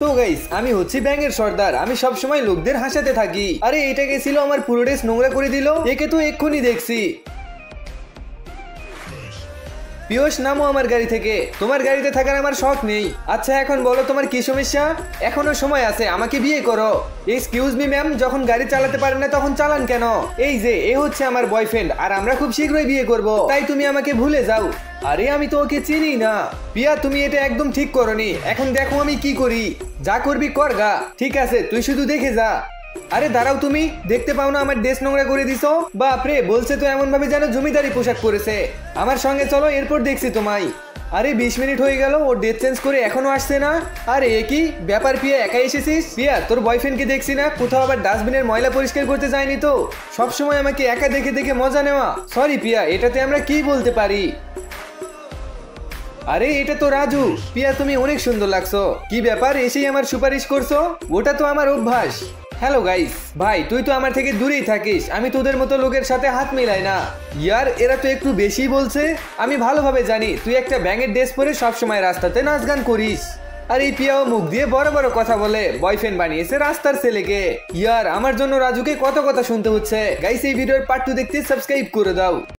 তো গাইস আমি হচ্ছি ব্যাঙের সর্দার। আমি সব সময় লোকদের হাসাতে থাকি। আরে এটা গেছিল আমার পুরো ড্রেস নোংরা করে দিল। একে তো এক্ষুনি দেখছি। পিয়ুষ নামো আমার গাড়ি থেকে। তোমার গাড়িতে থাকার আমার শখ নেই। আচ্ছা এখন বলো তোমার কি সমস্যা? এখনো সময় আছে, আমাকে বিয়ে করো। এক্সকিউজ মি ম্যাম, যখন গাড়ি চালাতে পারেন না তখন চালান কেন? এই যে এ হচ্ছে আমার বয়ফ্রেন্ড আর আমরা খুব শীঘ্রই বিয়ে করব, তাই তুমি আমাকে ভুলে যাও। আরে আমি তো ওকে চিনি না। পিয়া তুমি এটা একদম ঠিক করনি। এখন দেখো আমি কি করি। যা করবি কর গা। ঠিক আছে তুই শুধু দেখে যা। আরে দাঁড়াও, তুমি দেখতে পাও না আমার ড্রেস নোংরা করে দিছো? বাপরে, বলছে তো এমন ভাবে যেন জমিদারি পোশাক পরেছে। আমার সঙ্গে চলো, এরপর দেখছি তোমায়। আরে 20 মিনিট হয়ে গেল, ও ড্রেস চেঞ্জ করে এখনো আসছে না। আরে এ কি ব্যাপার পিয়া, একাই এসেছিস? পিয়া তোর বয়ফ্রেন্ডকে দেখছি না, কোথাও আবার ডাস্টবিনের ময়লা পরিষ্কার করতে যায়নি তো? সবসময় আমাকে একা দেখে দেখে মজা নেওয়া। সরি পিয়া, এটাতে আমরা কি বলতে পারি? আরে এটা তো রাজু। পিয়া তুমি অনেক সুন্দর লাগছো। কি ব্যাপার, এসেই আমার সুপারিশ করছো? ওটা তো আমার অভ্যাস। Hello guys. ভাই তুই তো আমার থেকে দূরেই থাকিস, আমি তোদের মতো লোকের সাথে হাত মিলাই না। ইয়ার এরা তো একটু বেশি বলছে। আমি ভালোভাবে জানি তুই একটা ব্যাঙের ড্রেস পরে সবসময় রাস্তাতে নাচ গান করিস। আর এই পিয়াও মুখ দিয়ে বড় বড় কথা বলে বয়ফ্রেন্ড বানিয়েছে রাস্তার ছেলেকে। ইয়ার আমার জন্য রাজুকে কত কথা শুনতে হচ্ছে। গাইস এই ভিডিওর পার্ট 2 দেখতে সাবস্ক্রাইব করে দাও।